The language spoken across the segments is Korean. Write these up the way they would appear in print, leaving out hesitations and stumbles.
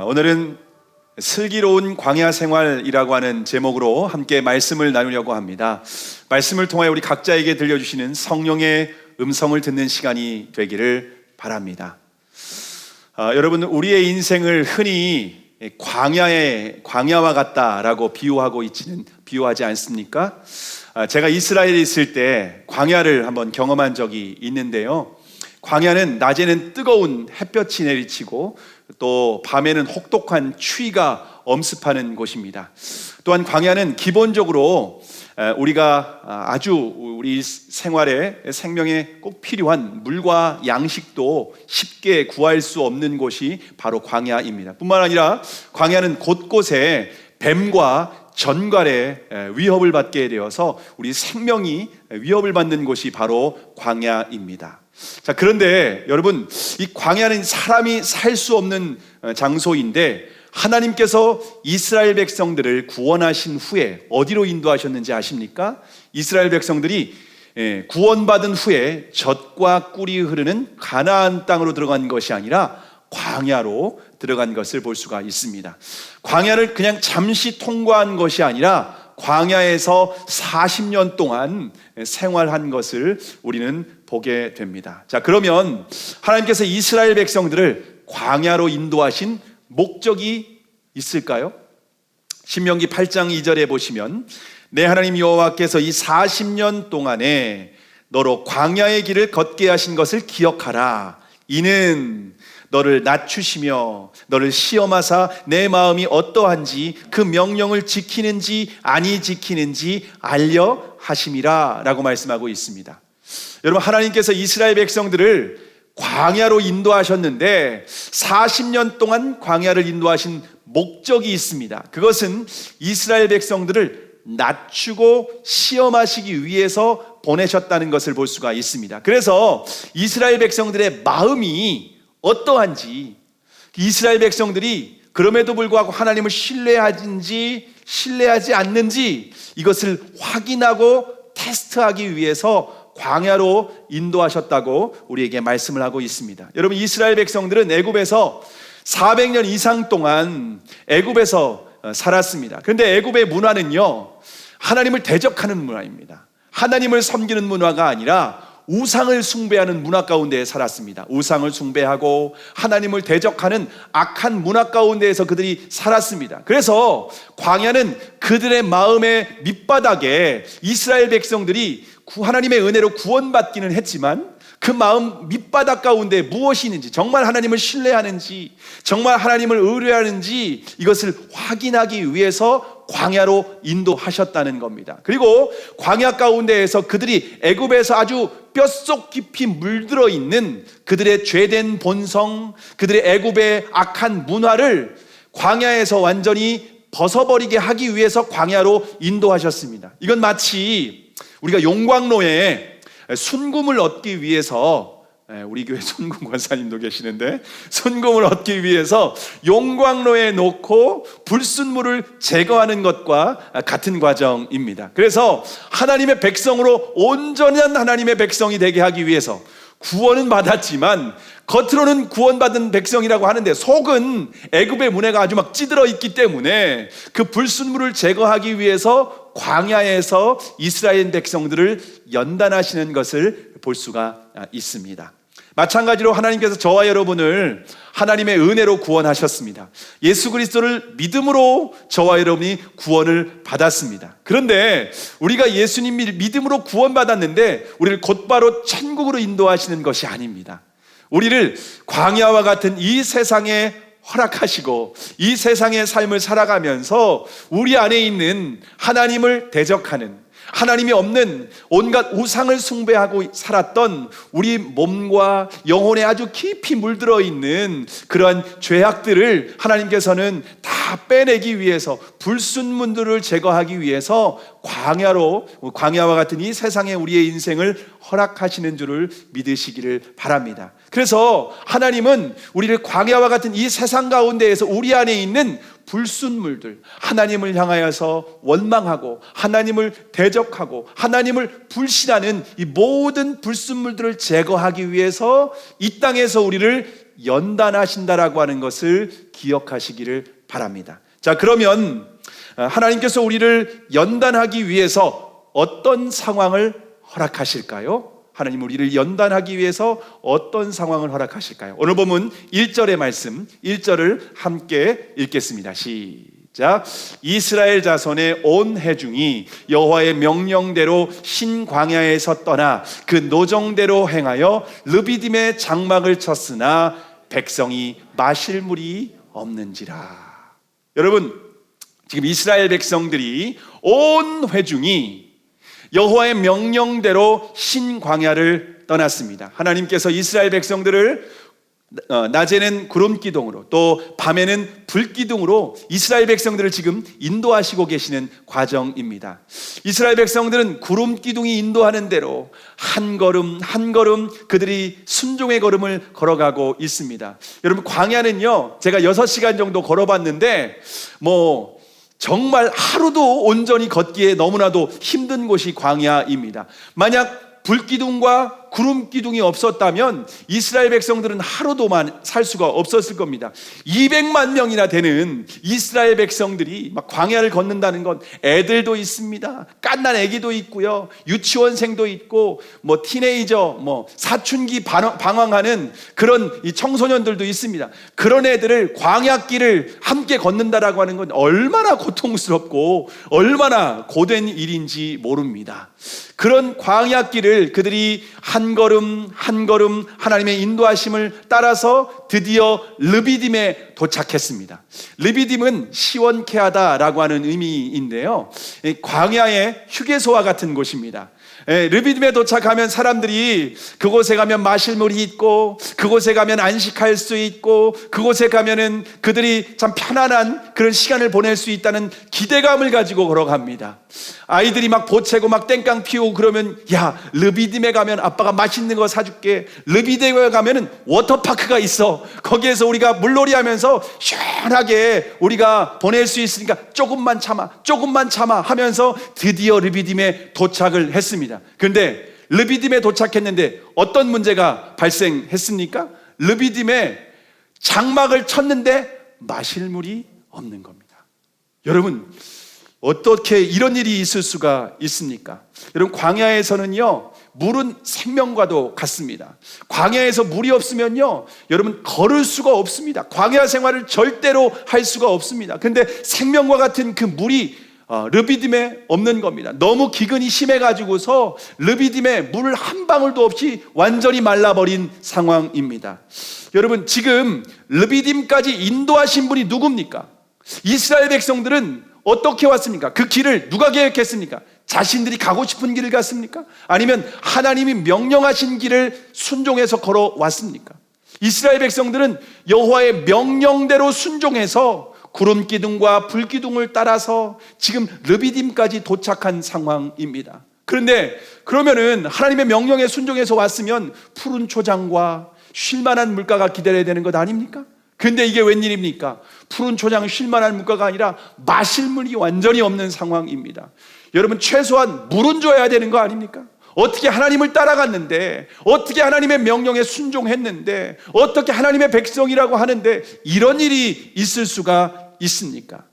오늘은 슬기로운 광야 생활이라고 하는 제목으로 함께 말씀을 나누려고 합니다. 말씀을 통하여 우리 각자에게 들려주시는 성령의 음성을 듣는 시간이 되기를 바랍니다. 여러분, 우리의 인생을 흔히 광야와 같다라고 비유하지 않습니까? 제가 이스라엘에 있을 때 광야를 한번 경험한 적이 있는데요. 광야는 낮에는 뜨거운 햇볕이 내리치고 또 밤에는 혹독한 추위가 엄습하는 곳입니다. 또한 광야는 기본적으로 우리가 우리 생명에 꼭 필요한 물과 양식도 쉽게 구할 수 없는 곳이 바로 광야입니다. 뿐만 아니라 광야는 곳곳에 뱀과 전갈의 위협을 받게 되어서 우리 생명이 위협을 받는 곳이 바로 광야입니다. 자, 그런데 여러분, 이 광야는 사람이 살 수 없는 장소인데 하나님께서 이스라엘 백성들을 구원하신 후에 어디로 인도하셨는지 아십니까? 이스라엘 백성들이 구원받은 후에 젖과 꿀이 흐르는 가나안 땅으로 들어간 것이 아니라 광야로 들어간 것을 볼 수가 있습니다. 광야를 그냥 잠시 통과한 것이 아니라 광야에서 40년 동안 생활한 것을 우리는 보게 됩니다. 자, 그러면 하나님께서 이스라엘 백성들을 광야로 인도하신 목적이 있을까요? 신명기 8장 2절에 보시면 내 하나님 여호와께서 이 40년 동안에 너로 광야의 길을 걷게 하신 것을 기억하라. 이는 너를 낮추시며 너를 시험하사 내 마음이 어떠한지 그 명령을 지키는지 아니 지키는지 알려 하심이라 라고 말씀하고 있습니다. 여러분, 하나님께서 이스라엘 백성들을 광야로 인도하셨는데 40년 동안 광야를 인도하신 목적이 있습니다. 그것은 이스라엘 백성들을 낮추고 시험하시기 위해서 보내셨다는 것을 볼 수가 있습니다. 그래서 이스라엘 백성들의 마음이 어떠한지, 이스라엘 백성들이 그럼에도 불구하고 하나님을 신뢰하는지 신뢰하지 않는지 이것을 확인하고 테스트하기 위해서 광야로 인도하셨다고 우리에게 말씀을 하고 있습니다. 여러분, 이스라엘 백성들은 애굽에서 400년 이상 동안 애굽에서 살았습니다. 그런데 애굽의 문화는요, 하나님을 대적하는 문화입니다. 하나님을 섬기는 문화가 아니라 우상을 숭배하는 문화 가운데에 살았습니다. 우상을 숭배하고 하나님을 대적하는 악한 문화 가운데에서 그들이 살았습니다. 그래서 광야는 그들의 마음의 밑바닥에 이스라엘 백성들이 하나님의 은혜로 구원받기는 했지만 그 마음 밑바닥 가운데 무엇이 있는지, 정말 하나님을 신뢰하는지, 정말 하나님을 의뢰하는지 이것을 확인하기 위해서 광야로 인도하셨다는 겁니다. 그리고 광야 가운데에서 그들이 애굽에서 아주 뼛속 깊이 물들어 있는 그들의 죄된 본성, 그들의 애굽의 악한 문화를 광야에서 완전히 벗어버리게 하기 위해서 광야로 인도하셨습니다. 이건 마치 우리가 용광로에 순금을 얻기 위해서, 우리 교회 순금 권사님도 계시는데 순금을 얻기 위해서 용광로에 놓고 불순물을 제거하는 것과 같은 과정입니다. 그래서 하나님의 백성으로 온전한 하나님의 백성이 되게 하기 위해서 구원은 받았지만 겉으로는 구원받은 백성이라고 하는데 속은 애굽의 문화가 아주 막 찌들어 있기 때문에 그 불순물을 제거하기 위해서 광야에서 이스라엘 백성들을 연단하시는 것을 볼 수가 있습니다. 마찬가지로 하나님께서 저와 여러분을 하나님의 은혜로 구원하셨습니다. 예수 그리스도를 믿음으로 저와 여러분이 구원을 받았습니다. 그런데 우리가 예수님 믿음으로 구원받았는데 우리를 곧바로 천국으로 인도하시는 것이 아닙니다. 우리를 광야와 같은 이 세상에 허락하시고 이 세상의 삶을 살아가면서 우리 안에 있는 하나님을 대적하는, 하나님이 없는 온갖 우상을 숭배하고 살았던 우리 몸과 영혼에 아주 깊이 물들어 있는 그러한 죄악들을 하나님께서는 다 다 빼내기 위해서, 불순물들을 제거하기 위해서 광야와 같은 이 세상에 우리의 인생을 허락하시는 줄을 믿으시기를 바랍니다. 그래서 하나님은 우리를 광야와 같은 이 세상 가운데에서 우리 안에 있는 불순물들, 하나님을 향하여서 원망하고 하나님을 대적하고 하나님을 불신하는 이 모든 불순물들을 제거하기 위해서 이 땅에서 우리를 연단하신다라고 하는 것을 기억하시기를 바랍니다. 자, 그러면 하나님께서 우리를 연단하기 위해서 어떤 상황을 허락하실까요? 하나님 우리를 연단하기 위해서 어떤 상황을 허락하실까요? 오늘 본문 1절의 말씀, 1절을 함께 읽겠습니다. 시작. 이스라엘 자손의 온 회중이 여호와의 명령대로 신 광야에서 떠나 그 노정대로 행하여 르비딤의 장막을 쳤으나 백성이 마실 물이 없는지라. 여러분, 지금 이스라엘 백성들이 온 회중이 여호와의 명령대로 신 광야를 떠났습니다. 하나님께서 이스라엘 백성들을 낮에는 구름 기둥으로 또 밤에는 불 기둥으로 이스라엘 백성들을 지금 인도하시고 계시는 과정입니다. 이스라엘 백성들은 구름 기둥이 인도하는 대로 한 걸음 한 걸음 그들이 순종의 걸음을 걸어가고 있습니다. 여러분, 광야는요, 제가 6시간 정도 걸어봤는데 정말 하루도 온전히 걷기에 너무나도 힘든 곳이 광야입니다. 만약 불기둥과 구름기둥이 없었다면 이스라엘 백성들은 하루도만 살 수가 없었을 겁니다. 200만 명이나 되는 이스라엘 백성들이 막 광야를 걷는다는 건 애들도 있습니다. 갓난 애기도 있고요, 유치원생도 있고, 티네이저, 사춘기 방황하는 그런 이 청소년들도 있습니다. 그런 애들을 광야길을 함께 걷는다라고 하는 건 얼마나 고통스럽고 얼마나 고된 일인지 모릅니다. 그런 광야길을 그들이 한 걸음 한 걸음 하나님의 인도하심을 따라서 드디어 르비딤에 도착했습니다. 르비딤은 시원케 하다라고 하는 의미인데요, 광야의 휴게소와 같은 곳입니다. 르비딤에 도착하면 사람들이 그곳에 가면 마실 물이 있고, 그곳에 가면 안식할 수 있고, 그곳에 가면은 그들이 참 편안한 그런 시간을 보낼 수 있다는 기대감을 가지고 걸어갑니다. 아이들이 막 보채고 막 땡깡 피우고 그러면, 야, 르비딤에 가면 아빠가 맛있는 거 사줄게. 르비딤에 가면은 워터파크가 있어. 거기에서 우리가 물놀이 하면서 시원하게 우리가 보낼 수 있으니까 조금만 참아 하면서 드디어 르비딤에 도착을 했습니다. 그런데 르비딤에 도착했는데 어떤 문제가 발생했습니까? 르비딤에 장막을 쳤는데 마실 물이 없는 겁니다. 여러분, 어떻게 이런 일이 있을 수가 있습니까? 여러분, 광야에서는요, 물은 생명과도 같습니다. 광야에서 물이 없으면요, 여러분, 걸을 수가 없습니다. 광야 생활을 절대로 할 수가 없습니다. 그런데 생명과 같은 그 물이 르비딤에 없는 겁니다. 너무 기근이 심해가지고서 르비딤에 물 한 방울도 없이 완전히 말라버린 상황입니다. 여러분, 지금 르비딤까지 인도하신 분이 누굽니까? 이스라엘 백성들은 어떻게 왔습니까? 그 길을 누가 계획했습니까? 자신들이 가고 싶은 길을 갔습니까? 아니면 하나님이 명령하신 길을 순종해서 걸어왔습니까? 이스라엘 백성들은 여호와의 명령대로 순종해서 구름 기둥과 불 기둥을 따라서 지금 르비딤까지 도착한 상황입니다. 그런데 그러면은 하나님의 명령에 순종해서 왔으면 푸른 초장과 쉴만한 물가가 기다려야 되는 것 아닙니까? 근데 이게 웬일입니까? 푸른 초장 쉴만한 물가가 아니라 마실 물이 완전히 없는 상황입니다. 여러분, 최소한 물은 줘야 되는 거 아닙니까? 어떻게 하나님을 따라갔는데, 어떻게 하나님의 명령에 순종했는데, 어떻게 하나님의 백성이라고 하는데 이런 일이 있을 수가 있습니까?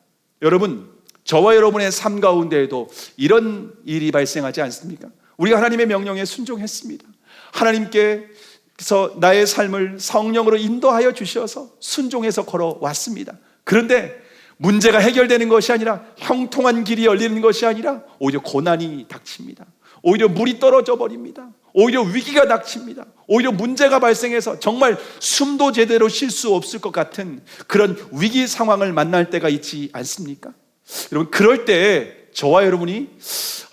여러분, 저와 여러분의 삶 가운데에도 이런 일이 발생하지 않습니까? 우리가 하나님의 명령에 순종했습니다. 하나님께서 나의 삶을 성령으로 인도하여 주셔서 순종해서 걸어왔습니다. 그런데 문제가 해결되는 것이 아니라, 형통한 길이 열리는 것이 아니라 오히려 고난이 닥칩니다. 오히려 물이 떨어져 버립니다. 오히려 위기가 닥칩니다. 오히려 문제가 발생해서 정말 숨도 제대로 쉴 수 없을 것 같은 그런 위기 상황을 만날 때가 있지 않습니까? 여러분, 그럴 때 저와 여러분이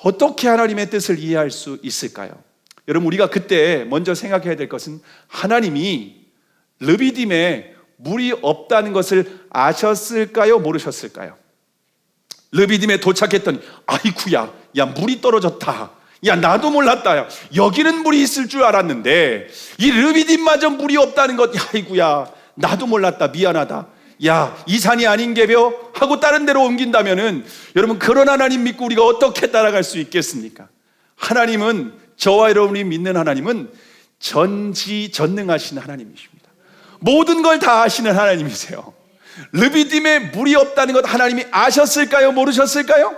어떻게 하나님의 뜻을 이해할 수 있을까요? 여러분, 우리가 그때 먼저 생각해야 될 것은 하나님이 르비딤에 물이 없다는 것을 아셨을까요? 모르셨을까요? 르비딤에 도착했더니 아이쿠야, 야 물이 떨어졌다. 야 나도 몰랐다. 야, 여기는 물이 있을 줄 알았는데 이 르비딤마저 물이 없다는 것. 야 아이쿠야, 나도 몰랐다. 미안하다. 야 이 산이 아닌 게벼 하고 다른 데로 옮긴다면은 여러분, 그런 하나님 믿고 우리가 어떻게 따라갈 수 있겠습니까? 하나님은, 저와 여러분이 믿는 하나님은 전지전능하신 하나님이십니다. 모든 걸 다 아시는 하나님이세요. 르비딤에 물이 없다는 것 하나님이 아셨을까요? 모르셨을까요?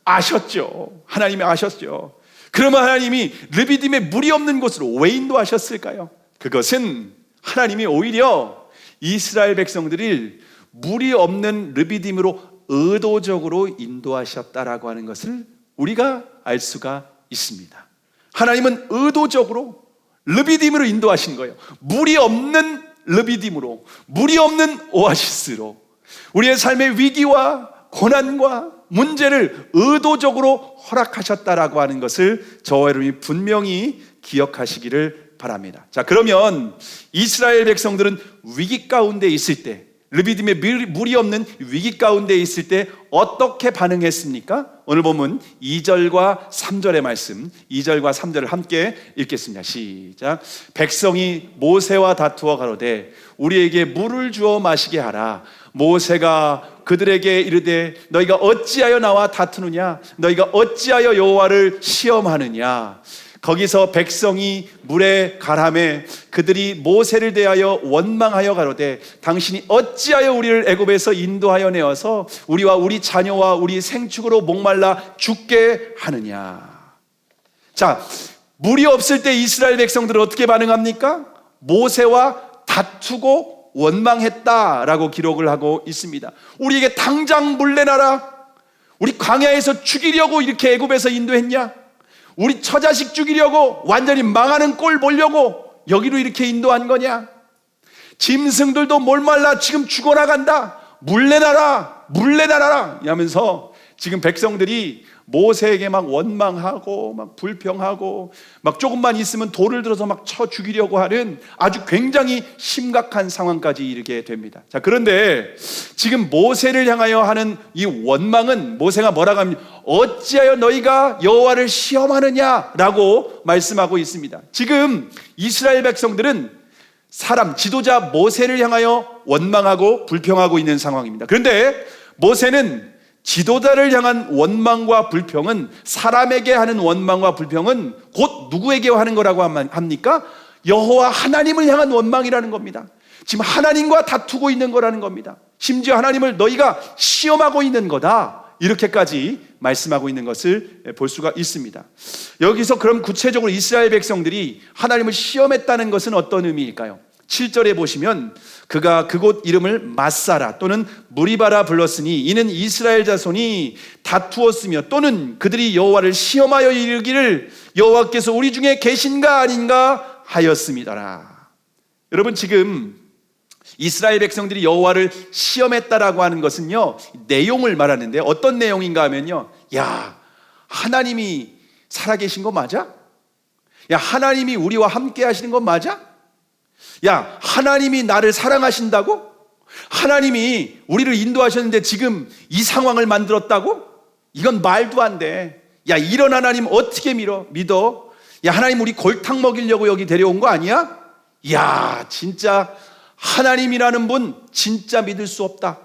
아셨죠. 하나님이 아셨죠. 그러면 하나님이 르비딤에 물이 없는 곳으로 왜 인도하셨을까요? 그것은 하나님이 오히려 이스라엘 백성들을 물이 없는 르비딤으로 의도적으로 인도하셨다라고 하는 것을 우리가 알 수가 있습니다. 하나님은 의도적으로 르비딤으로 인도하신 거예요. 물이 없는 르비딤으로, 물이 없는 오아시스로 우리의 삶의 위기와 고난과 문제를 의도적으로 허락하셨다라고 하는 것을 저와 여러분이 분명히 기억하시기를 바랍니다. 자, 그러면 이스라엘 백성들은 위기 가운데 있을 때, 르비딤에 물이 없는 위기 가운데 있을 때 어떻게 반응했습니까? 오늘 본문 2절과 3절의 말씀, 2절과 3절을 함께 읽겠습니다. 시작. 백성이 모세와 다투어 가로되 우리에게 물을 주어 마시게 하라. 모세가 그들에게 이르되 너희가 어찌하여 나와 다투느냐? 너희가 어찌하여 여호와를 시험하느냐? 거기서 백성이 물에 가라매 그들이 모세를 대하여 원망하여 가로되 당신이 어찌하여 우리를 애굽에서 인도하여 내어서 우리와 우리 자녀와 우리 생축으로 목말라 죽게 하느냐. 자, 물이 없을 때 이스라엘 백성들은 어떻게 반응합니까? 모세와 다투고 원망했다라고 기록을 하고 있습니다. 우리에게 당장 물 내놔라. 우리 광야에서 죽이려고 이렇게 애굽에서 인도했냐? 우리 처자식 죽이려고 완전히 망하는 꼴 보려고 여기로 이렇게 인도한 거냐? 짐승들도 몰말라 지금 죽어나간다. 물 내놔라, 물 내놔라 하면서 지금 백성들이 모세에게 막 원망하고 막 불평하고 막 조금만 있으면 돌을 들어서 막 쳐 죽이려고 하는 아주 굉장히 심각한 상황까지 이르게 됩니다. 자, 그런데 지금 모세를 향하여 하는 이 원망은 모세가 뭐라고 합니까? 어찌하여 너희가 여호와를 시험하느냐라고 말씀하고 있습니다. 지금 이스라엘 백성들은 사람, 지도자 모세를 향하여 원망하고 불평하고 있는 상황입니다. 그런데 모세는 지도자를 향한 원망과 불평은, 사람에게 하는 원망과 불평은 곧 누구에게 하는 거라고 합니까? 여호와 하나님을 향한 원망이라는 겁니다. 지금 하나님과 다투고 있는 거라는 겁니다. 심지어 하나님을 너희가 시험하고 있는 거다, 이렇게까지 말씀하고 있는 것을 볼 수가 있습니다. 여기서 그럼 구체적으로 이스라엘 백성들이 하나님을 시험했다는 것은 어떤 의미일까요? 7절에 보시면 그가 그곳 이름을 마사라 또는 무리바라 불렀으니 이는 이스라엘 자손이 다투었으며 또는 그들이 여호와를 시험하여 이르기를 여호와께서 우리 중에 계신가 아닌가 하였음이더라. 여러분, 지금 이스라엘 백성들이 여호와를 시험했다라고 하는 것은요, 내용을 말하는데 어떤 내용인가 하면요, 야, 하나님이 살아계신 거 맞아? 야, 하나님이 우리와 함께 하시는 거 맞아? 야, 하나님이 나를 사랑하신다고? 하나님이 우리를 인도하셨는데 지금 이 상황을 만들었다고? 이건 말도 안 돼. 야, 이런 하나님 어떻게 믿어? 야, 하나님 우리 골탕 먹이려고 여기 데려온 거 아니야? 야, 진짜 하나님이라는 분 진짜 믿을 수 없다.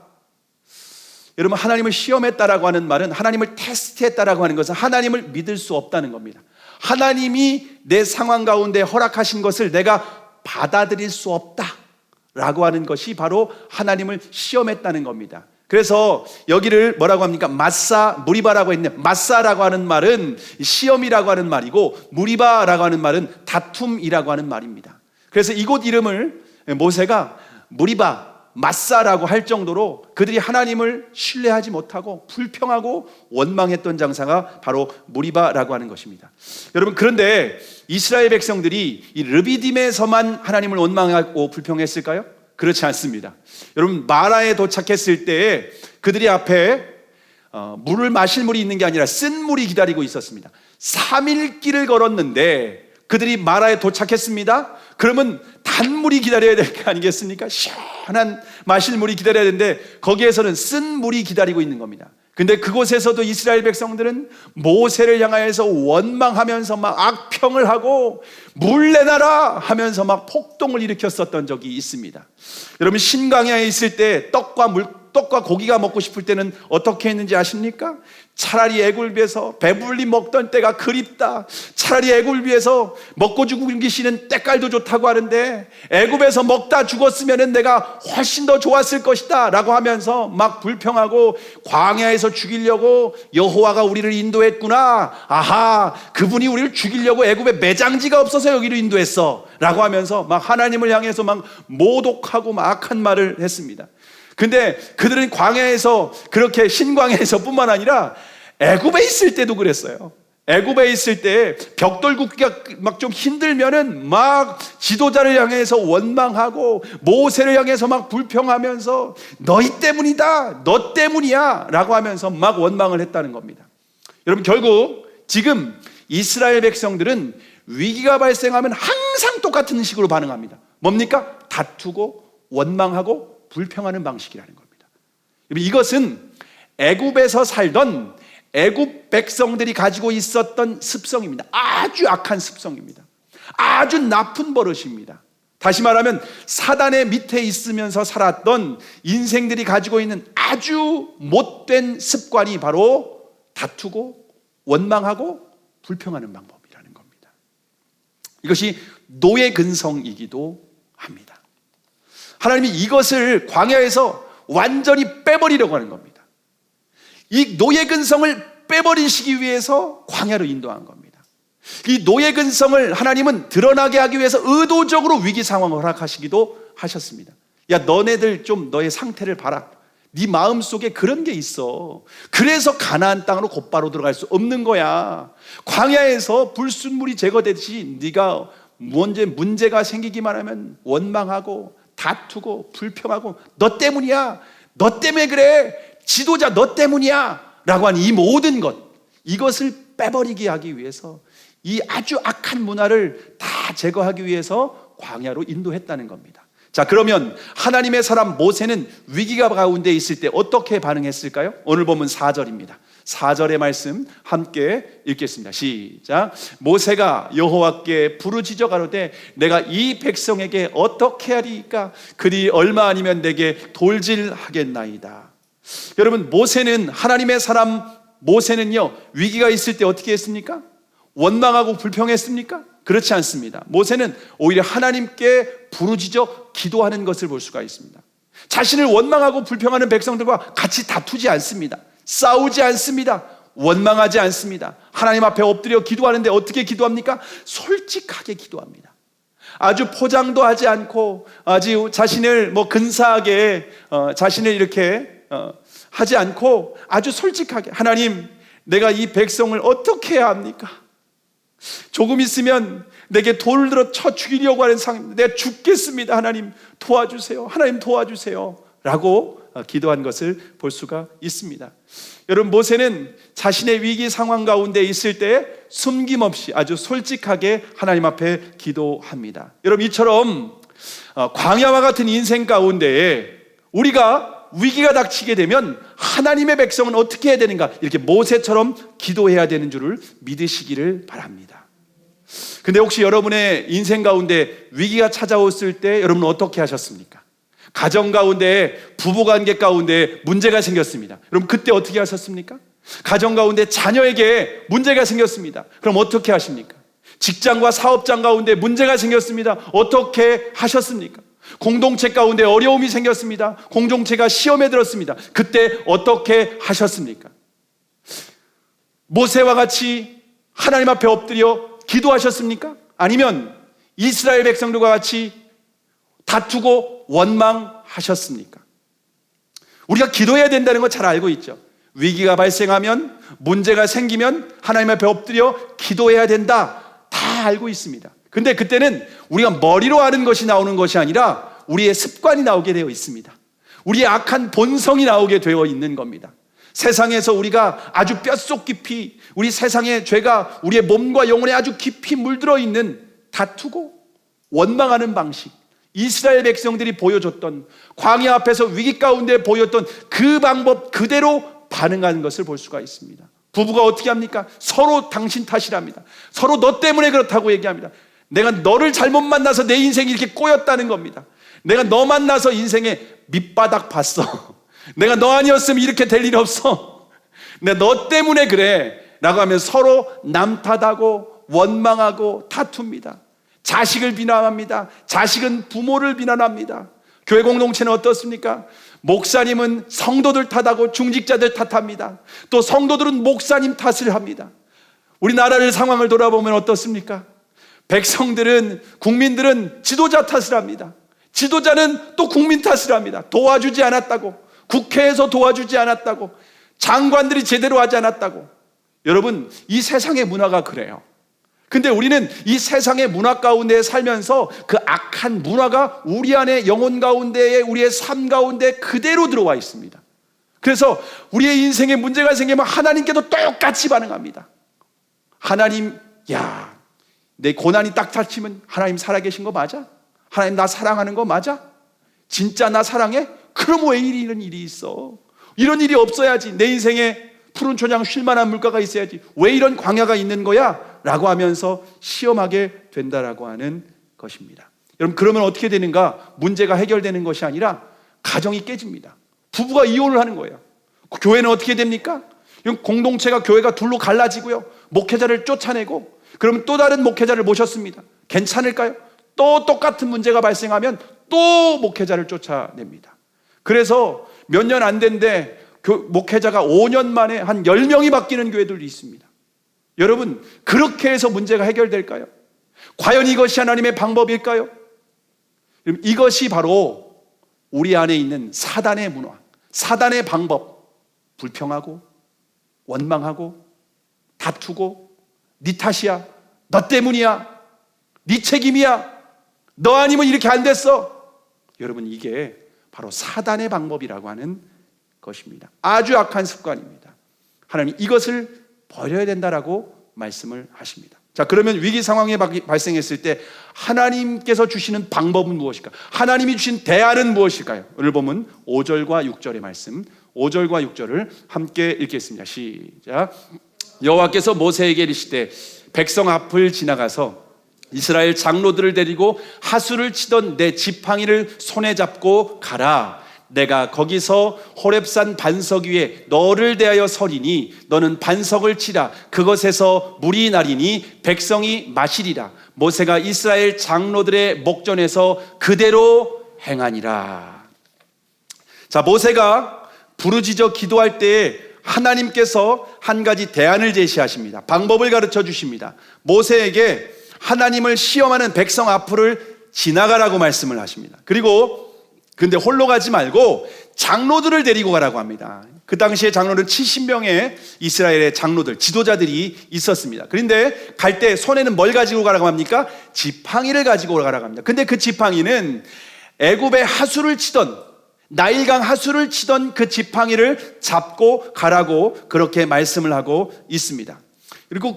여러분, 하나님을 시험했다라고 하는 말은, 하나님을 테스트했다라고 하는 것은 하나님을 믿을 수 없다는 겁니다. 하나님이 내 상황 가운데 허락하신 것을 내가 받아들일 수 없다라고 하는 것이 바로 하나님을 시험했다는 겁니다. 그래서 여기를 뭐라고 합니까? 마사, 무리바라고 했는데, 마사라고 하는 말은 시험이라고 하는 말이고 무리바라고 하는 말은 다툼이라고 하는 말입니다. 그래서 이곳 이름을 모세가 무리바, 마사라고 할 정도로 그들이 하나님을 신뢰하지 못하고 불평하고 원망했던 장사가 바로 무리바라고 하는 것입니다. 여러분, 그런데 이스라엘 백성들이 이 르비딤에서만 하나님을 원망하고 불평했을까요? 그렇지 않습니다. 여러분, 마라에 도착했을 때 그들이 앞에 물을 마실 물이 있는 게 아니라 쓴 물이 기다리고 있었습니다. 3일 길을 걸었는데 그 그들이 마라에 도착했습니다. 그러면 단물이 기다려야 될 게 아니겠습니까? 시원한 마실 물이 기다려야 되는데 거기에서는 쓴 물이 기다리고 있는 겁니다. 근데 그곳에서도 이스라엘 백성들은 모세를 향하여서 원망하면서 막 악평을 하고 물 내놔라 하면서 막 폭동을 일으켰었던 적이 있습니다. 여러분, 신광야에 있을 때 떡과 고기가 먹고 싶을 때는 어떻게 했는지 아십니까? 차라리 애굽에서 배불리 먹던 때가 그립다. 차라리 애굽에서 먹고 죽이시는 때깔도 좋다고 하는데 애굽에서 먹다 죽었으면 내가 훨씬 더 좋았을 것이다 라고 하면서 막 불평하고 광야에서 죽이려고 여호와가 우리를 인도했구나. 아하, 그분이 우리를 죽이려고 애굽에 매장지가 없어서 여기로 인도했어 라고 하면서 막 하나님을 향해서 막 모독하고 막 악한 말을 했습니다. 근데 그들은 광야에서, 그렇게 신광야에서 뿐만 아니라 애굽에 있을 때도 그랬어요. 애굽에 있을 때 벽돌 굽기가 막 좀 힘들면은 막 지도자를 향해서 원망하고 모세를 향해서 막 불평하면서 너희 때문이다, 너 때문이야 라고 하면서 막 원망을 했다는 겁니다. 여러분, 결국 지금 이스라엘 백성들은 위기가 발생하면 항상 똑같은 식으로 반응합니다. 뭡니까? 다투고 원망하고 불평하는 방식이라는 겁니다. 이것은 애굽에서 살던 애굽 백성들이 가지고 있었던 습성입니다. 아주 악한 습성입니다. 아주 나쁜 버릇입니다. 다시 말하면 사단의 밑에 있으면서 살았던 인생들이 가지고 있는 아주 못된 습관이 바로 다투고 원망하고 불평하는 방법이라는 겁니다. 이것이 노예 근성이기도 합니다. 하나님이 이것을 광야에서 완전히 빼버리려고 하는 겁니다. 이 노예 근성을 빼버리시기 위해서 광야로 인도한 겁니다. 이 노예 근성을 하나님은 드러나게 하기 위해서 의도적으로 위기 상황을 허락하시기도 하셨습니다. 야, 너네들 좀 너의 상태를 봐라. 네 마음속에 그런 게 있어. 그래서 가나안 땅으로 곧바로 들어갈 수 없는 거야. 광야에서 불순물이 제거되듯이 네가 문제가 생기기만 하면 원망하고 다투고 불평하고 너 때문이야, 너 때문에 그래, 지도자 너 때문이야 라고 하는 이 모든 것, 이것을 빼버리게 하기 위해서 이 아주 악한 문화를 다 제거하기 위해서 광야로 인도했다는 겁니다. 자, 그러면 하나님의 사람 모세는 위기가 가운데 있을 때 어떻게 반응했을까요? 오늘 보면 4절입니다. 4절의 말씀 함께 읽겠습니다. 시작. 모세가 여호와께 부르짖어 가로되 내가 이 백성에게 어떻게 하리이까? 그리 얼마 아니면 내게 돌질하겠나이다. 여러분, 모세는, 하나님의 사람 모세는요, 위기가 있을 때 어떻게 했습니까? 원망하고 불평했습니까? 그렇지 않습니다. 모세는 오히려 하나님께 부르짖어 기도하는 것을 볼 수가 있습니다. 자신을 원망하고 불평하는 백성들과 같이 다투지 않습니다. 싸우지 않습니다. 원망하지 않습니다. 하나님 앞에 엎드려 기도하는데 어떻게 기도합니까? 솔직하게 기도합니다. 아주 포장도 하지 않고 아주 자신을 근사하게 자신을 이렇게 하지 않고 아주 솔직하게, 하나님, 내가 이 백성을 어떻게 해야 합니까? 조금 있으면 내게 돌을 들어 쳐 죽이려고 하는 상황입니다. 내가 죽겠습니다. 하나님 도와주세요. 하나님 도와주세요 라고 기도한 것을 볼 수가 있습니다. 여러분, 모세는 자신의 위기 상황 가운데 있을 때 숨김없이 아주 솔직하게 하나님 앞에 기도합니다. 여러분, 이처럼 광야와 같은 인생 가운데에 우리가 위기가 닥치게 되면 하나님의 백성은 어떻게 해야 되는가? 이렇게 모세처럼 기도해야 되는 줄을 믿으시기를 바랍니다. 근데 혹시 여러분의 인생 가운데 위기가 찾아왔을 때 여러분은 어떻게 하셨습니까? 가정 가운데, 부부관계 가운데 문제가 생겼습니다. 여러분, 그때 어떻게 하셨습니까? 가정 가운데 자녀에게 문제가 생겼습니다. 그럼 어떻게 하십니까? 직장과 사업장 가운데 문제가 생겼습니다. 어떻게 하셨습니까? 공동체 가운데 어려움이 생겼습니다. 공동체가 시험에 들었습니다. 그때 어떻게 하셨습니까? 모세와 같이 하나님 앞에 엎드려 기도하셨습니까? 아니면 이스라엘 백성들과 같이 다투고 원망하셨습니까? 우리가 기도해야 된다는 거 잘 알고 있죠. 위기가 발생하면, 문제가 생기면 하나님 앞에 엎드려 기도해야 된다, 다 알고 있습니다. 근데 그때는 우리가 머리로 아는 것이 나오는 것이 아니라 우리의 습관이 나오게 되어 있습니다. 우리의 악한 본성이 나오게 되어 있는 겁니다. 세상에서 우리가 아주 뼛속 깊이 우리 세상의 죄가 우리의 몸과 영혼에 아주 깊이 물들어 있는 다투고 원망하는 방식, 이스라엘 백성들이 보여줬던 광야 앞에서 위기 가운데 보였던 그 방법 그대로 반응하는 것을 볼 수가 있습니다. 부부가 어떻게 합니까? 서로 당신 탓이랍니다. 서로 너 때문에 그렇다고 얘기합니다. 내가 너를 잘못 만나서 내 인생이 이렇게 꼬였다는 겁니다. 내가 너 만나서 인생에 밑바닥 봤어. 내가 너 아니었으면 이렇게 될 일 없어. 내가 너 때문에 그래 라고 하면 서로 남 탓하고 원망하고 다툽니다. 자식을 비난합니다. 자식은 부모를 비난합니다. 교회 공동체는 어떻습니까? 목사님은 성도들 탓하고 중직자들 탓합니다. 또 성도들은 목사님 탓을 합니다. 우리나라를 상황을 돌아보면 어떻습니까? 백성들은, 국민들은 지도자 탓을 합니다. 지도자는 또 국민 탓을 합니다. 도와주지 않았다고, 국회에서 도와주지 않았다고, 장관들이 제대로 하지 않았다고. 여러분, 이 세상의 문화가 그래요. 근데 우리는 이 세상의 문화 가운데 살면서 그 악한 문화가 우리 안에 영혼 가운데에 우리의 삶 가운데 그대로 들어와 있습니다. 그래서 우리의 인생에 문제가 생기면 하나님께도 똑같이 반응합니다. 하나님, 야, 내 고난이 딱 닥치면 하나님 살아계신 거 맞아? 하나님 나 사랑하는 거 맞아? 진짜 나 사랑해? 그럼 왜 이런 일이 있어? 이런 일이 없어야지. 내 인생에 푸른 초장 쉴만한 물가가 있어야지. 왜 이런 광야가 있는 거야? 라고 하면서 시험하게 된다라고 하는 것입니다. 여러분, 그러면 어떻게 되는가? 문제가 해결되는 것이 아니라 가정이 깨집니다. 부부가 이혼을 하는 거예요. 교회는 어떻게 됩니까? 공동체가, 교회가 둘로 갈라지고요, 목회자를 쫓아내고, 그러면 또 다른 목회자를 모셨습니다. 괜찮을까요? 또 똑같은 문제가 발생하면 또 목회자를 쫓아냅니다. 그래서 몇 년 안 된데 목회자가 5년 만에 한 10명이 바뀌는 교회들도 있습니다. 여러분, 그렇게 해서 문제가 해결될까요? 과연 이것이 하나님의 방법일까요? 이것이 바로 우리 안에 있는 사단의 문화, 사단의 방법. 불평하고 원망하고 다투고 네 탓이야, 너 때문이야, 네 책임이야, 너 아니면 이렇게 안 됐어. 여러분, 이게 바로 사단의 방법이라고 하는 것입니다. 아주 악한 습관입니다. 하나님 이것을 버려야 된다라고 말씀을 하십니다. 자, 그러면 위기 상황이 발생했을 때 하나님께서 주시는 방법은 무엇일까? 하나님이 주신 대안은 무엇일까요? 오늘 보면 5절과 6절의 말씀, 5절과 6절을 함께 읽겠습니다. 시작. 여호와께서 모세에게 이르시되 백성 앞을 지나가서 이스라엘 장로들을 데리고 하수를 치던 내 지팡이를 손에 잡고 가라. 내가 거기서 호렙산 반석 위에 너를 대하여 서리니 너는 반석을 치라. 그것에서 물이 나리니 백성이 마시리라. 모세가 이스라엘 장로들의 목전에서 그대로 행하니라. 자, 모세가 부르짖어 기도할 때에 하나님께서 한 가지 대안을 제시하십니다. 방법을 가르쳐 주십니다. 모세에게 하나님을 시험하는 백성 앞을 지나가라고 말씀을 하십니다. 그리고 근데 홀로 가지 말고 장로들을 데리고 가라고 합니다. 그 당시에 장로는 70명의 이스라엘의 장로들, 지도자들이 있었습니다. 그런데 갈 때 손에는 뭘 가지고 가라고 합니까? 지팡이를 가지고 가라고 합니다. 근데 그 지팡이는 애굽의 하수를 치던, 나일강 하수를 치던 그 지팡이를 잡고 가라고 그렇게 말씀을 하고 있습니다.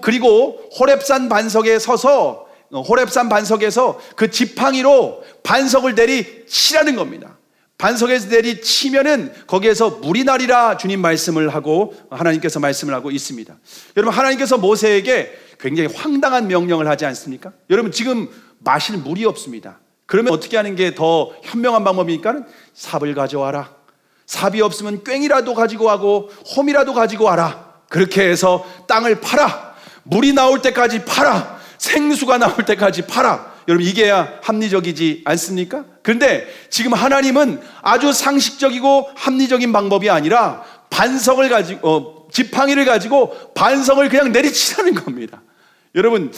그리고 호렙산 반석에 서서, 호렙산 반석에서 그 지팡이로 반석을 내리치라는 겁니다. 반석에서 내리치면은 거기에서 물이 나리라 주님 말씀을 하고, 하나님께서 말씀을 하고 있습니다. 여러분, 하나님께서 모세에게 굉장히 황당한 명령을 하지 않습니까? 여러분, 지금 마실 물이 없습니다. 그러면 어떻게 하는 게 더 현명한 방법이니까 삽을 가져와라. 삽이 없으면 꽹이라도 가지고 가고 홈이라도 가지고 와라. 그렇게 해서 땅을 팔아. 물이 나올 때까지 팔아. 생수가 나올 때까지 팔아. 여러분, 이게야 합리적이지 않습니까? 그런데 지금 하나님은 아주 상식적이고 합리적인 방법이 아니라 반석을 가지고, 지팡이를 가지고 반석을 그냥 내리치라는 겁니다. 여러분,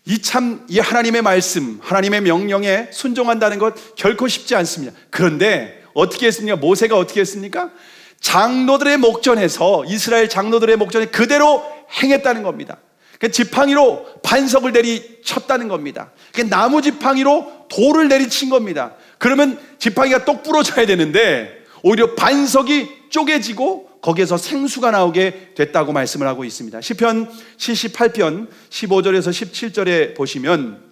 이 하나님의 말씀, 하나님의 명령에 순종한다는 것 결코 쉽지 않습니다. 그런데 어떻게 했습니까? 모세가 어떻게 했습니까? 장로들의 목전에서, 이스라엘 장로들의 목전에 그대로 행했다는 겁니다. 지팡이로 반석을 내리쳤다는 겁니다. 나무 지팡이로 돌을 내리친 겁니다. 그러면 지팡이가 똑 부러져야 되는데 오히려 반석이 쪼개지고 거기에서 생수가 나오게 됐다고 말씀을 하고 있습니다. 시편 78편 15절에서 17절에 보시면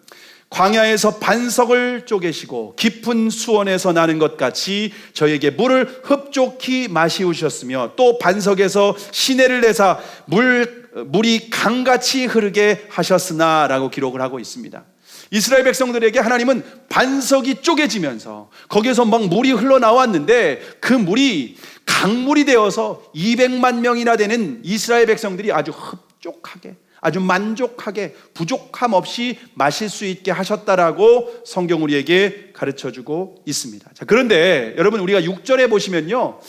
광야에서 반석을 쪼개시고 깊은 수원에서 나는 것 같이 저에게 물을 흡족히 마시우셨으며 또 반석에서 시내를 내사 물이 강같이 흐르게 하셨으나 라고 기록을 하고 있습니다. 이스라엘 백성들에게 하나님은 반석이 쪼개지면서 거기에서 막 물이 흘러나왔는데 그 물이 강물이 되어서 200만 명이나 되는 이스라엘 백성들이 아주 흡족하게, 아주 만족하게, 부족함 없이 마실 수 있게 하셨다라고 성경 우리에게 가르쳐주고 있습니다. 자, 그런데 여러분, 우리가 6절에 보시면요,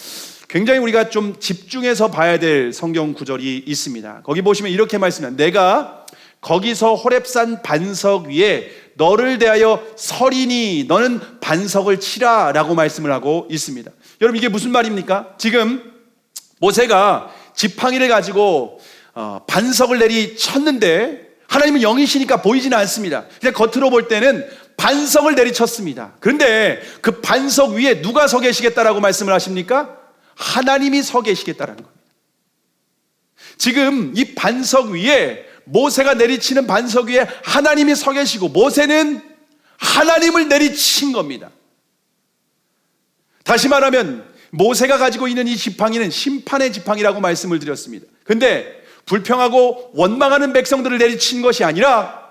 굉장히 우리가 좀 집중해서 봐야 될 성경 구절이 있습니다. 거기 보시면 이렇게 말씀합니다. 내가 거기서 호렙산 반석 위에 너를 대하여 서리니 너는 반석을 치라 라고 말씀을 하고 있습니다. 여러분, 이게 무슨 말입니까? 지금 모세가 지팡이를 가지고 반석을 내리쳤는데 하나님은 영이시니까 보이지는 않습니다. 그냥 겉으로 볼 때는 반석을 내리쳤습니다. 그런데 그 반석 위에 누가 서 계시겠다라고 말씀을 하십니까? 하나님이 서 계시겠다라는 겁니다. 지금 이 반석 위에, 모세가 내리치는 반석 위에 하나님이 서 계시고 모세는 하나님을 내리친 겁니다. 다시 말하면 모세가 가지고 있는 이 지팡이는 심판의 지팡이라고 말씀을 드렸습니다. 근데 불평하고 원망하는 백성들을 내리친 것이 아니라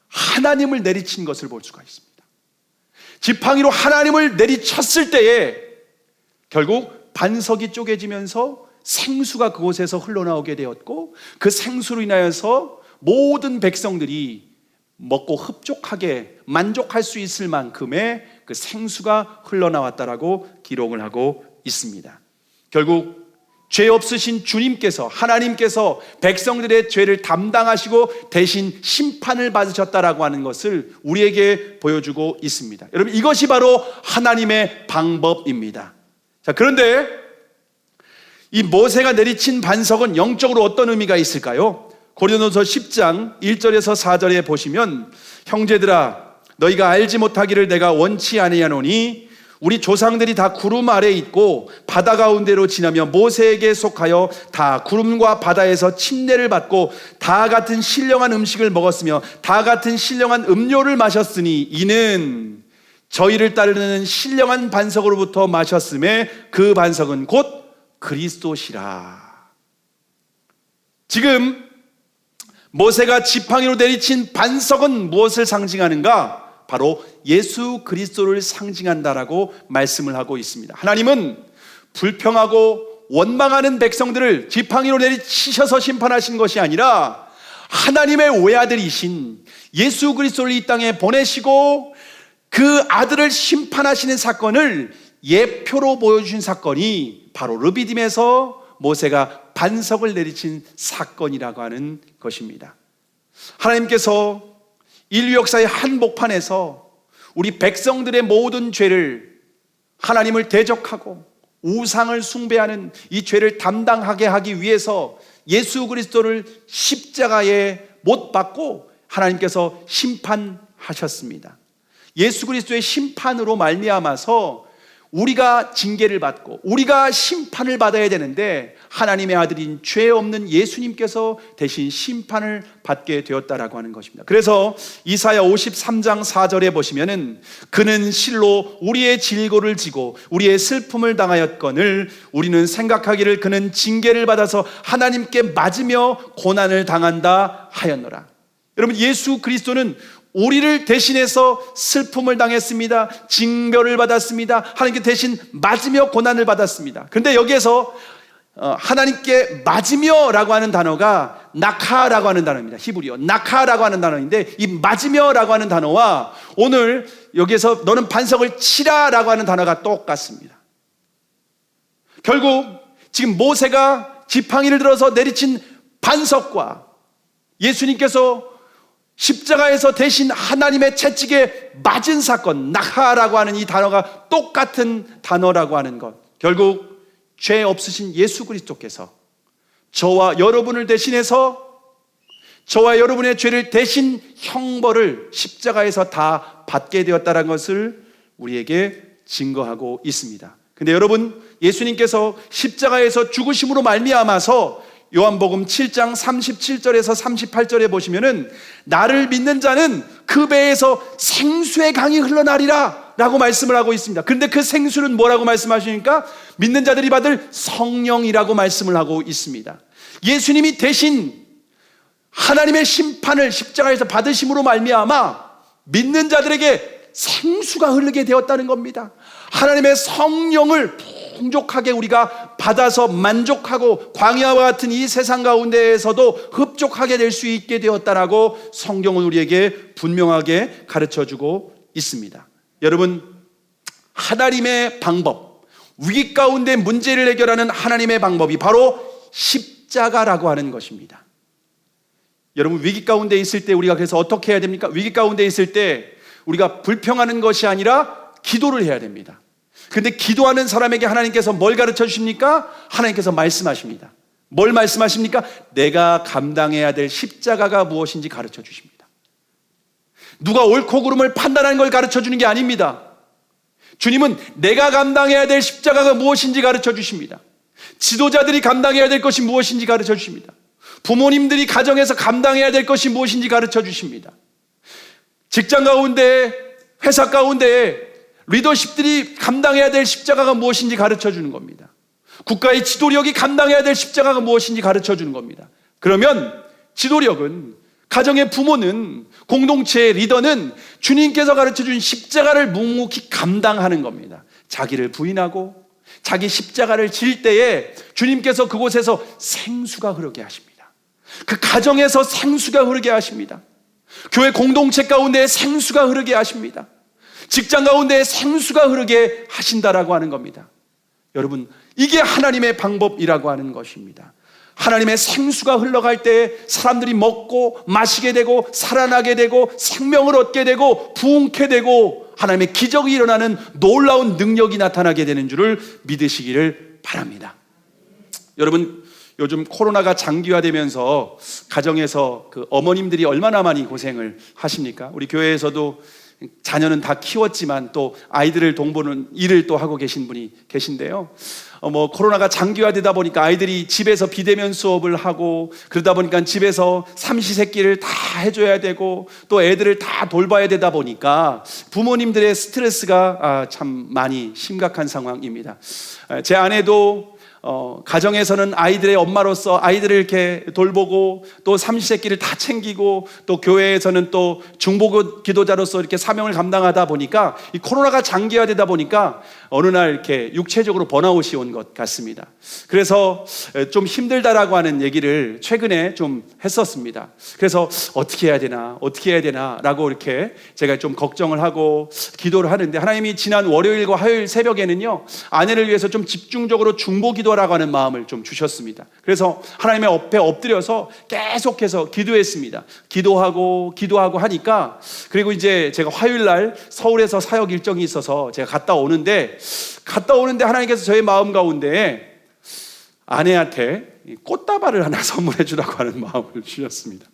하나님을 내리친 것을 볼 수가 있습니다. 지팡이로 하나님을 내리쳤을 때에 결국 반석이 쪼개지면서 생수가 그곳에서 흘러나오게 되었고 그 생수로 인하여서 모든 백성들이 먹고 흡족하게 만족할 수 있을 만큼의 그 생수가 흘러나왔다라고 기록을 하고 있습니다. 결국 죄 없으신 주님께서, 하나님께서 백성들의 죄를 담당하시고 대신 심판을 받으셨다라고 하는 것을 우리에게 보여주고 있습니다. 여러분, 이것이 바로 하나님의 방법입니다. 자, 그런데 이 모세가 내리친 반석은 영적으로 어떤 의미가 있을까요? 고린도서 10장 1절에서 4절에 보시면 형제들아 너희가 알지 못하기를 내가 원치 아니하노니 우리 조상들이 다 구름 아래 있고 바다 가운데로 지나며 모세에게 속하여 다 구름과 바다에서 침례를 받고 다 같은 신령한 음식을 먹었으며 다 같은 신령한 음료를 마셨으니 이는 저희를 따르는 신령한 반석으로부터 마셨음에 그 반석은 곧 그리스도시라. 지금 모세가 지팡이로 내리친 반석은 무엇을 상징하는가? 바로 예수 그리스도를 상징한다라고 말씀을 하고 있습니다. 하나님은 불평하고 원망하는 백성들을 지팡이로 내리치셔서 심판하신 것이 아니라 하나님의 외아들이신 예수 그리스도를 이 땅에 보내시고 그 아들을 심판하시는 사건을 예표로 보여주신 사건이 바로 르비딤에서 모세가 반석을 내리친 사건이라고 하는 것입니다. 하나님께서 인류 역사의 한복판에서 우리 백성들의 모든 죄를, 하나님을 대적하고 우상을 숭배하는 이 죄를 담당하게 하기 위해서 예수 그리스도를 십자가에 못 박고 하나님께서 심판하셨습니다. 예수 그리스도의 심판으로 말미암아서 우리가 징계를 받고 우리가 심판을 받아야 되는데 하나님의 아들인 죄 없는 예수님께서 대신 심판을 받게 되었다라고 하는 것입니다. 그래서 이사야 53장 4절에 보시면은 그는 실로 우리의 질고를 지고 우리의 슬픔을 당하였거늘 우리는 생각하기를 그는 징계를 받아서 하나님께 맞으며 고난을 당한다 하였노라. 여러분, 예수 그리스도는 우리를 대신해서 슬픔을 당했습니다. 징벌을 받았습니다. 하나님께 대신 맞으며 고난을 받았습니다. 그런데 여기에서 하나님께 맞으며 라고 하는 단어가 나카라고 하는 단어입니다. 히브리어 나카라고 하는 단어인데 이 맞으며 라고 하는 단어와 오늘 여기에서 너는 반석을 치라 라고 하는 단어가 똑같습니다. 결국 지금 모세가 지팡이를 들어서 내리친 반석과 예수님께서 십자가에서 대신 하나님의 채찍에 맞은 사건, 나하라고 하는 이 단어가 똑같은 단어라고 하는 것, 결국 죄 없으신 예수 그리스도께서 저와 여러분을 대신해서 저와 여러분의 죄를 대신 형벌을 십자가에서 다 받게 되었다는 것을 우리에게 증거하고 있습니다. 근데 여러분, 예수님께서 십자가에서 죽으심으로 말미암아서 요한복음 7장 37절에서 38절에 보시면은 나를 믿는 자는 그 배에서 생수의 강이 흘러나리라 라고 말씀을 하고 있습니다. 그런데 그 생수는 뭐라고 말씀하시니까 믿는 자들이 받을 성령이라고 말씀을 하고 있습니다. 예수님이 대신 하나님의 심판을 십자가에서 받으심으로 말미암아 믿는 자들에게 생수가 흐르게 되었다는 겁니다. 하나님의 성령을 풍족하게 우리가 받아서 만족하고 광야와 같은 이 세상 가운데에서도 흡족하게 될 수 있게 되었다라고 성경은 우리에게 분명하게 가르쳐주고 있습니다. 여러분, 하나님의 방법, 위기 가운데 문제를 해결하는 하나님의 방법이 바로 십자가라고 하는 것입니다. 여러분, 위기 가운데 있을 때 우리가 그래서 어떻게 해야 됩니까? 위기 가운데 있을 때 우리가 불평하는 것이 아니라 기도를 해야 됩니다. 근데 기도하는 사람에게 하나님께서 뭘 가르쳐 주십니까? 하나님께서 말씀하십니다. 뭘 말씀하십니까? 내가 감당해야 될 십자가가 무엇인지 가르쳐 주십니다. 누가 옳고 그름을 판단하는 걸 가르쳐 주는 게 아닙니다. 주님은 내가 감당해야 될 십자가가 무엇인지 가르쳐 주십니다. 지도자들이 감당해야 될 것이 무엇인지 가르쳐 주십니다. 부모님들이 가정에서 감당해야 될 것이 무엇인지 가르쳐 주십니다. 직장 가운데, 회사 가운데 리더십들이 감당해야 될 십자가가 무엇인지 가르쳐 주는 겁니다. 국가의 지도력이 감당해야 될 십자가가 무엇인지 가르쳐 주는 겁니다. 그러면 지도력은, 가정의 부모는, 공동체의 리더는 주님께서 가르쳐 준 십자가를 묵묵히 감당하는 겁니다. 자기를 부인하고 자기 십자가를 질 때에 주님께서 그곳에서 생수가 흐르게 하십니다. 그 가정에서 생수가 흐르게 하십니다. 교회 공동체 가운데 생수가 흐르게 하십니다. 직장 가운데 생수가 흐르게 하신다라고 하는 겁니다. 여러분, 이게 하나님의 방법이라고 하는 것입니다. 하나님의 생수가 흘러갈 때 사람들이 먹고 마시게 되고 살아나게 되고 생명을 얻게 되고 부흥케 되고 하나님의 기적이 일어나는 놀라운 능력이 나타나게 되는 줄을 믿으시기를 바랍니다. 여러분, 요즘 코로나가 장기화되면서 가정에서 그 어머님들이 얼마나 많이 고생을 하십니까? 우리 교회에서도 자녀는 다 키웠지만 또 아이들을 돌보는 일을 또 하고 계신 분이 계신데요. 코로나가 장기화되다 보니까 아이들이 집에서 비대면 수업을 하고 그러다 보니까 집에서 삼시세끼를 다 해줘야 되고 또 애들을 다 돌봐야 되다 보니까 부모님들의 스트레스가 참 많이 심각한 상황입니다. 제 아내도 가정에서는 아이들의 엄마로서 아이들을 이렇게 돌보고 또 삼시세끼를 다 챙기고 또 교회에서는 또 중보 기도자로서 이렇게 사명을 감당하다 보니까 이 코로나가 장기화되다 보니까 어느 날 이렇게 육체적으로 번아웃이 온 것 같습니다. 그래서 좀 힘들다라고 하는 얘기를 최근에 좀 했었습니다. 그래서 어떻게 해야 되나 라고 이렇게 제가 좀 걱정을 하고 기도를 하는데 하나님이 지난 월요일과 화요일 새벽에는요, 아내를 위해서 좀 집중적으로 중보 기도라고 하는 마음을 좀 주셨습니다. 그래서 하나님의 앞에 엎드려서 계속해서 기도했습니다. 기도하고 하니까, 그리고 이제 제가 화요일 날 서울에서 사역 일정이 있어서 제가 갔다 오는데 하나님께서 저의 마음 가운데 아내한테 꽃다발을 하나 선물해 주라고 하는 마음을 주셨습니다.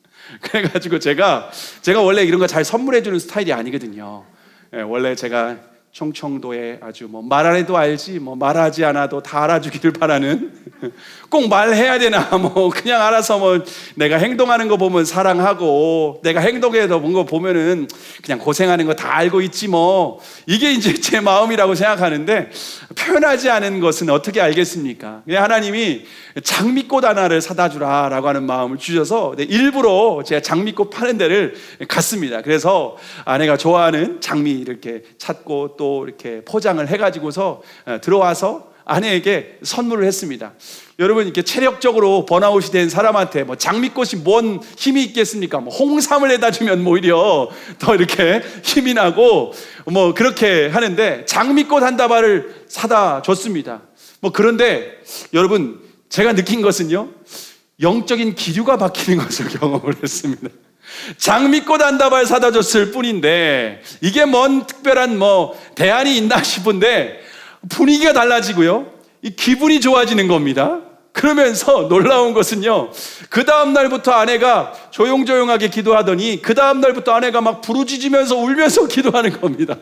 그래가지고 제가 원래 이런 거 잘 선물해 주는 스타일이 아니거든요. 원래 제가 충청도에 아주 말 안 해도 알지 말하지 않아도 다 알아주기를 바라는, 꼭 말해야 되나 그냥 알아서 내가 행동하는 거 보면 사랑하고 내가 행동해도 뭔가 보면은 그냥 고생하는 거 다 알고 있지 이게 이제 제 마음이라고 생각하는데, 표현하지 않은 것은 어떻게 알겠습니까? 그냥 하나님이 장미꽃 하나를 사다 주라라고 하는 마음을 주셔서 일부러 제가 장미꽃 파는 데를 갔습니다. 그래서 아내가 좋아하는 장미 이렇게 찾고 또 이렇게 포장을 해가지고서 들어와서 아내에게 선물을 했습니다. 여러분, 이렇게 체력적으로 번아웃이 된 사람한테 장미꽃이 뭔 힘이 있겠습니까? 홍삼을 해다 주면 오히려 더 이렇게 힘이 나고 그렇게 하는데 장미꽃 한 다발을 사다 줬습니다. 그런데 여러분, 제가 느낀 것은요, 영적인 기류가 바뀌는 것을 경험을 했습니다. 장미꽃 한 다발 사다 줬을 뿐인데 이게 뭔 특별한 대안이 있나 싶은데 분위기가 달라지고요, 이 기분이 좋아지는 겁니다. 그러면서 놀라운 것은요, 그 다음 날부터 아내가 조용조용하게 기도하더니 그 다음 날부터 아내가 막 부르짖으면서 울면서 기도하는 겁니다.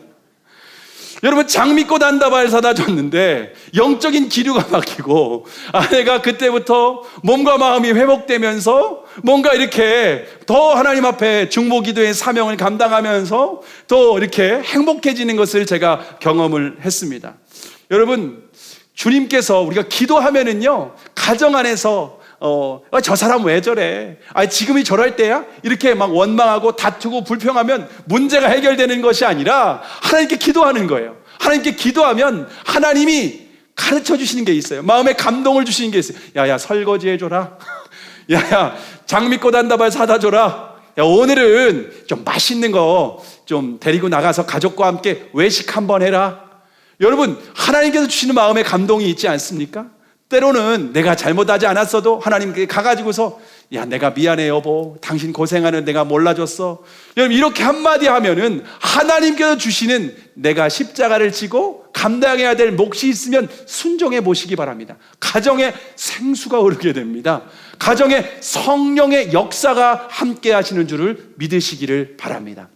여러분, 장미꽃 한 다발 사다 줬는데 영적인 기류가 바뀌고 아내가 그때부터 몸과 마음이 회복되면서 뭔가 이렇게 더 하나님 앞에 중보기도의 사명을 감당하면서 또 이렇게 행복해지는 것을 제가 경험을 했습니다. 여러분, 주님께서 우리가 기도하면은요, 가정 안에서 저 사람 왜 저래? 지금이 저럴 때야? 이렇게 막 원망하고 다투고 불평하면 문제가 해결되는 것이 아니라 하나님께 기도하는 거예요. 하나님께 기도하면 하나님이 가르쳐 주시는 게 있어요. 마음에 감동을 주시는 게 있어요. 야야, 설거지 해줘라. 야야, 장미꽃 한 다발 사다 줘라. 야, 오늘은 좀 맛있는 거 좀 데리고 나가서 가족과 함께 외식 한번 해라. 여러분, 하나님께서 주시는 마음에 감동이 있지 않습니까? 때로는 내가 잘못하지 않았어도 하나님께 가가지고서 야, 내가 미안해 여보, 당신 고생하는 내가 몰라줬어. 여러분, 이렇게 한마디 하면은 하나님께서 주시는, 내가 십자가를 지고 감당해야 될 몫이 있으면 순종해 보시기 바랍니다. 가정에 생수가 흐르게 됩니다. 가정에 성령의 역사가 함께 하시는 줄을 믿으시기를 바랍니다.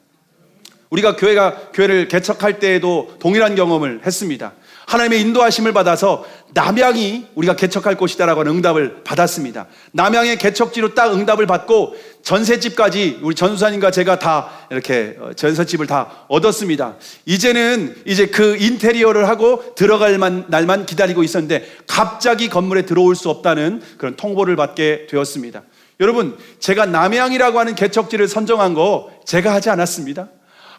우리가 교회를 개척할 때에도 동일한 경험을 했습니다. 하나님의 인도하심을 받아서 남양이 우리가 개척할 곳이다라고 하는 응답을 받았습니다. 남양의 개척지로 딱 응답을 받고 전셋집까지 우리 전수사님과 제가 다 이렇게 전셋집을 다 얻었습니다. 이제는 그 인테리어를 하고 들어갈 날만 기다리고 있었는데 갑자기 건물에 들어올 수 없다는 그런 통보를 받게 되었습니다. 여러분, 제가 남양이라고 하는 개척지를 선정한 거 제가 하지 않았습니다.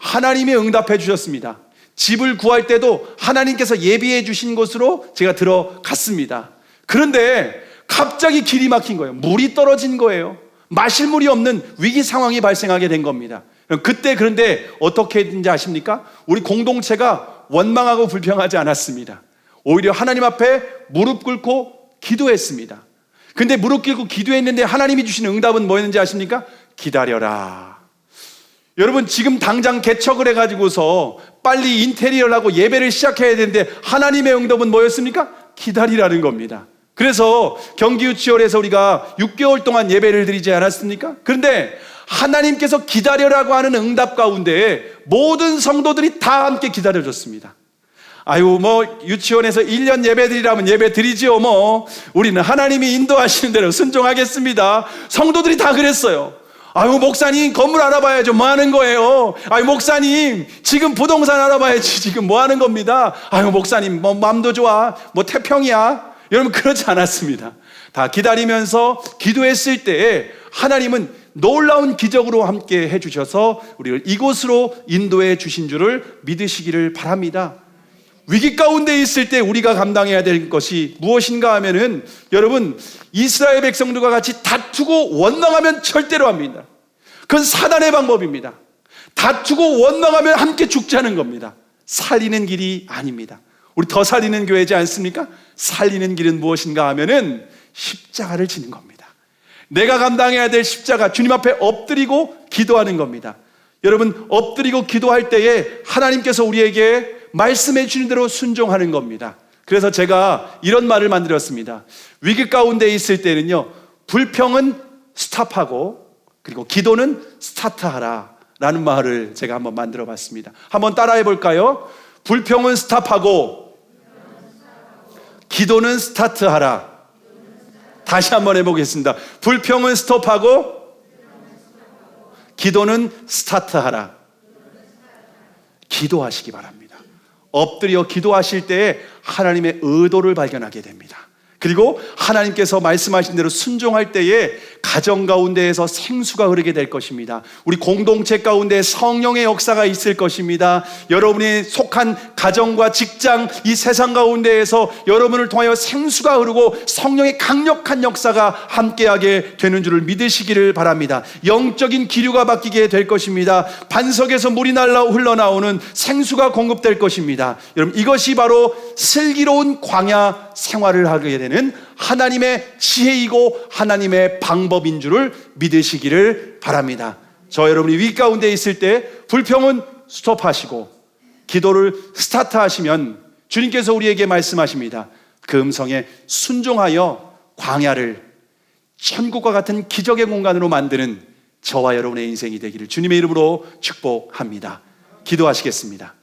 하나님이 응답해 주셨습니다. 집을 구할 때도 하나님께서 예비해 주신 곳으로 제가 들어갔습니다. 그런데 갑자기 길이 막힌 거예요. 물이 떨어진 거예요. 마실 물이 없는 위기 상황이 발생하게 된 겁니다. 그때 그런데 어떻게 했는지 아십니까? 우리 공동체가 원망하고 불평하지 않았습니다. 오히려 하나님 앞에 무릎 꿇고 기도했습니다. 근데 무릎 꿇고 기도했는데 하나님이 주신 응답은 뭐였는지 아십니까? 기다려라. 여러분, 지금 당장 개척을 해가지고서 빨리 인테리어를 하고 예배를 시작해야 되는데 하나님의 응답은 뭐였습니까? 기다리라는 겁니다. 그래서 경기유치원에서 우리가 6개월 동안 예배를 드리지 않았습니까? 그런데 하나님께서 기다려라고 하는 응답 가운데 모든 성도들이 다 함께 기다려줬습니다. 유치원에서 1년 예배 드리라면 예배 드리지요. 우리는 하나님이 인도하시는 대로 순종하겠습니다. 성도들이 다 그랬어요. 목사님, 건물 알아봐야죠. 뭐 하는 거예요? 목사님, 지금 부동산 알아봐야지. 지금 뭐 하는 겁니다. 목사님, 마음도 좋아. 태평이야. 여러분, 그렇지 않았습니다. 다 기다리면서 기도했을 때 하나님은 놀라운 기적으로 함께 해주셔서 우리를 이곳으로 인도해 주신 줄을 믿으시기를 바랍니다. 위기 가운데 있을 때 우리가 감당해야 될 것이 무엇인가 하면은, 여러분, 이스라엘 백성들과 같이 다투고 원망하면 절대로 합니다. 그건 사단의 방법입니다. 다투고 원망하면 함께 죽자는 겁니다. 살리는 길이 아닙니다. 우리 더 살리는 교회지 않습니까? 살리는 길은 무엇인가 하면은 십자가를 지는 겁니다. 내가 감당해야 될 십자가, 주님 앞에 엎드리고 기도하는 겁니다. 여러분, 엎드리고 기도할 때에 하나님께서 우리에게 말씀해 주신 대로 순종하는 겁니다. 그래서 제가 이런 말을 만들었습니다. 위기 가운데 있을 때는요, 불평은 스탑하고 그리고 기도는 스타트하라 라는 말을 제가 한번 만들어 봤습니다. 한번 따라해 볼까요? 불평은 스탑하고 기도는 스타트하라. 다시 한번 해보겠습니다. 불평은 스톱하고 기도는 스타트하라. 기도하시기 바랍니다. 엎드려 기도하실 때에 하나님의 의도를 발견하게 됩니다. 그리고 하나님께서 말씀하신 대로 순종할 때에 가정 가운데에서 생수가 흐르게 될 것입니다. 우리 공동체 가운데 성령의 역사가 있을 것입니다. 여러분이 속한 가정과 직장, 이 세상 가운데에서 여러분을 통하여 생수가 흐르고 성령의 강력한 역사가 함께하게 되는 줄을 믿으시기를 바랍니다. 영적인 기류가 바뀌게 될 것입니다. 반석에서 물이 흘러나오는 생수가 공급될 것입니다. 여러분, 이것이 바로 슬기로운 광야 생활을 하게 되는 하나님의 지혜이고 하나님의 방법인 줄을 믿으시기를 바랍니다. 저 여러분이 위기 가운데 있을 때 불평은 스톱하시고 기도를 스타트하시면 주님께서 우리에게 말씀하십니다. 그 음성에 순종하여 광야를 천국과 같은 기적의 공간으로 만드는 저와 여러분의 인생이 되기를 주님의 이름으로 축복합니다. 기도하시겠습니다.